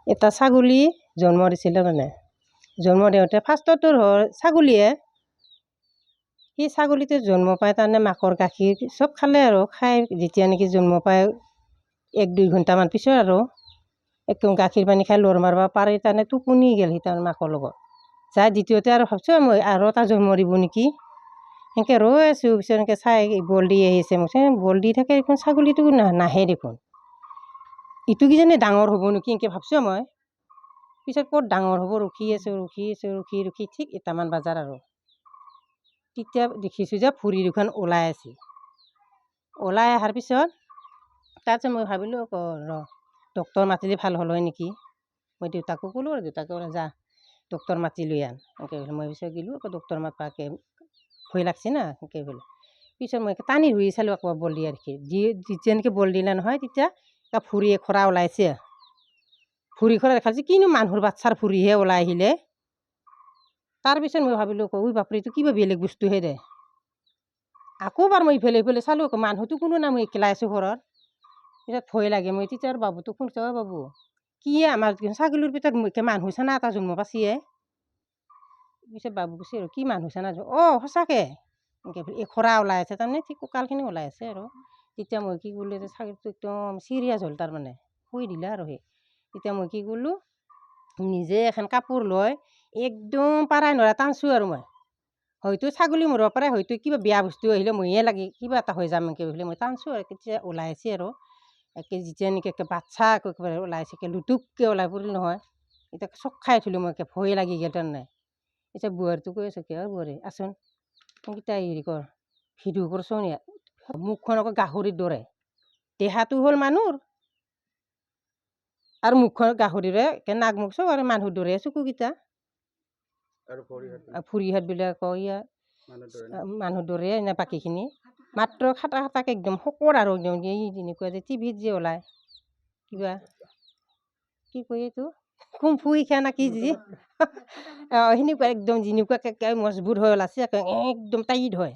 এটা ছাগলী জন্ম দিছিলে মানে জন্ম দিওঁতে ফাৰ্ষ্টতো ছাগলীয়ে সেই ছাগলীটো জন্ম পায় তাৰমানে মাকৰ গাখীৰ চব খালে আৰু খাই যেতিয়া নেকি জন্ম পায় 1-2 ঘণ্টামান পিছত আৰু একদম গাখীৰ পানী খাই লৰ মাৰিব পাৰে তাৰমানে টোপনি গ'ল সি তাৰ মাকৰ লগত যাই দ্বিতীয়তে আৰু ভাবছোঁ মই আৰু এটা জন্ম দিব নেকি সেনেকৈ ৰৈ আছোঁ পিছত এনেকৈ চাই বল দি আহিছে মই বল দি থাকে দেখোন ছাগলীটো নাহে দেখোন ইটো কিজানি ডাঙৰ হ'ব নেকি এনেকৈ ভাবছোঁ মই পিছত ক'ত ডাঙৰ হ'ব ৰখি আছোঁ ঠিক 1টামান বজাৰ আৰু তেতিয়া দেখিছোঁ যে ভৰি দুখন ওলাই আছে ওলাই অহাৰ পিছত তাৰপিছত মই ভাবিলোঁ ডক্তৰ মাতিলে ভাল হ'ল হয় নেকি মই দেউতাকো ক'লোঁ আৰু দেউতাকে ক'লে যা ডক্তৰ মাতি লৈ আন এনেকৈ বোলে মই পিছত গ'লোঁ আকৌ ডক্তৰ মাতবাকে ভয় লাগছে না সেনেকৈ বোলে পিছত মই টানি ধৰি চালোঁ আকৌ বল দিয়া দেখি যেতিয়া এনেকৈ বল দিলে নহয় তেতিয়া ভৰি এখৰা ওলাইছে ভৰি খৰা দেখাইছে কিনো মানুহৰ বাচ্ছাৰ ভৰিহে ওলাই আহিলে তাৰপিছত মই ভাবিলোঁ ঐ বাপৰে এইটো কিবা বেলেগ বস্তুহে দে আকৌ এবাৰ মই ইফালে চালোঁ আকৌ মানুহটো কোনো নাই মই একেলাই আছোঁ ঘৰত পিছত ভয় লাগে মই তেতিয়া আৰু বাবুটোক ফোন কৰিছোঁ বাবু কি আমাৰ ছাগলীৰ পেটত মানুহ চানা এটা জন্ম পাইছে পিছত বাবু কৈছে আৰু কি মানুহ চানা সঁচাকৈ এনেকৈ এখৰা ওলাই আছে তাৰমানে ঠিক কঁকালখিনি ওলাই আছে আৰু তেতিয়া মই কি কৰিলোঁ যে ছাগলীটো একদম চিৰিয়াছ হ'ল তাৰমানে শুই দিলে আৰু সেই তেতিয়া মই কি কৰিলোঁ নিজে এখন কাপোৰ লৈ একদম পাৰাই নৰা টানছোঁ আৰু মই হয়তো ছাগলী মৰিব পাৰে হয়তো কিবা বেয়া বস্তু আহিলে মইয়ে লাগে কিবা এটা হৈ যাম এনেকৈ বুলি মই টানছোঁ আৰু তেতিয়া ওলাই আছে আৰু যেতিয়া নেকি একে বাচ্চা একেবাৰে ওলাইছে লুটুককৈ ওলাই পৰিল নহয় এতিয়া চক খাই থলোঁ মই একে ভয় লাগি গ'ল তাৰমানে এতিয়া বোৱাৰীটো কৈ আছোঁ কিয় বোৱাৰী আচোন সেইকেইটা হেৰি কৰ ভিডিঅ' কৰচোন মুখখন আকৌ গাহৰিৰ দৰে দেহাটো হ'ল মানুহৰ আৰু মুখখন গাহৰিৰে নাক মুখ চব আৰু মানুহৰ দৰে চকুকেইটা ভৰি হাতবিলাক মানুহৰ দৰে এনে বাকীখিনি মাত্ৰ খাটা খাটাকৈ একদম শকত আৰু একদম এই যেনেকুৱা যে টিভিত যে ওলায় কিবা কি কয় এইটো কুম্ফু শিকা না কি যি সেনেকুৱা একদম যেনেকুৱাকৈ মজবুত হৈ ওলাইছে একদম টাইট হয়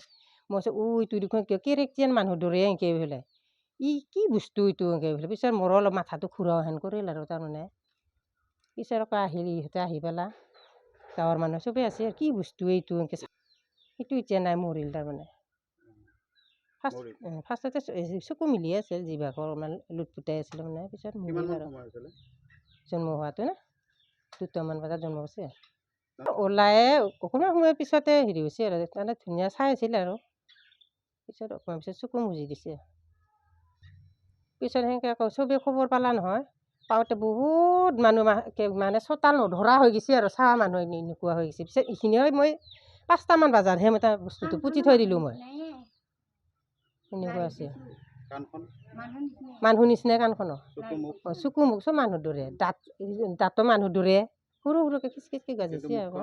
মই এইটো দেখোন কেৰেক্টিয়ান মানুহৰ দৰে এনেকৈ পেলাই কি বস্তু এইটো এনেকৈ পেলাই পিছত মোৰো অলপ মাথাটো ঘূৰাও হেন কৰিল আৰু তাৰমানে পিছত আকৌ আহিল ইহঁতে আহি পেলাই গাঁৱৰ মানুহ চবেই আছে কি বস্তু এইটো এনেকৈ সেইটো এতিয়া নাই মৰিল তাৰমানে ফাৰ্ষ্টতে চকু মিলিয়ে আছিল জিভাখন অলপমান লুটপুটাই আছিল মানে পিছত মৰিল আৰু জন্ম হোৱাটো না 2টামান বজাত জন্ম হৈছে ওলাই অকণমান সময়ৰ পিছতে হেৰি হৈছে আৰু তাৰমানে ধুনীয়া চাই আছিল আৰু পিছত অকণমান পিছত চকু মুজি দিছে পিছত সেনেকৈ আকৌ চবেই খবৰ পালা নহয় পাওঁতে বহুত মানুহ মানে চোতাল নধৰা হৈ গৈছে আৰু চাৱা মানুহ এনেকুৱা হৈ গৈছে পিছত এইখিনি মই 5টামান বজাতহে মই তাৰ বস্তুটো পুতি থৈ দিলোঁ মই এনেকুৱা আছে মানুহ নিচিনাই কাণখনো চকু মুখ চব মানুহৰ দৰে দাঁতো মানুহৰ দৰে সৰু সৰুকৈ খিচখিচকৈ গজিছে আকৌ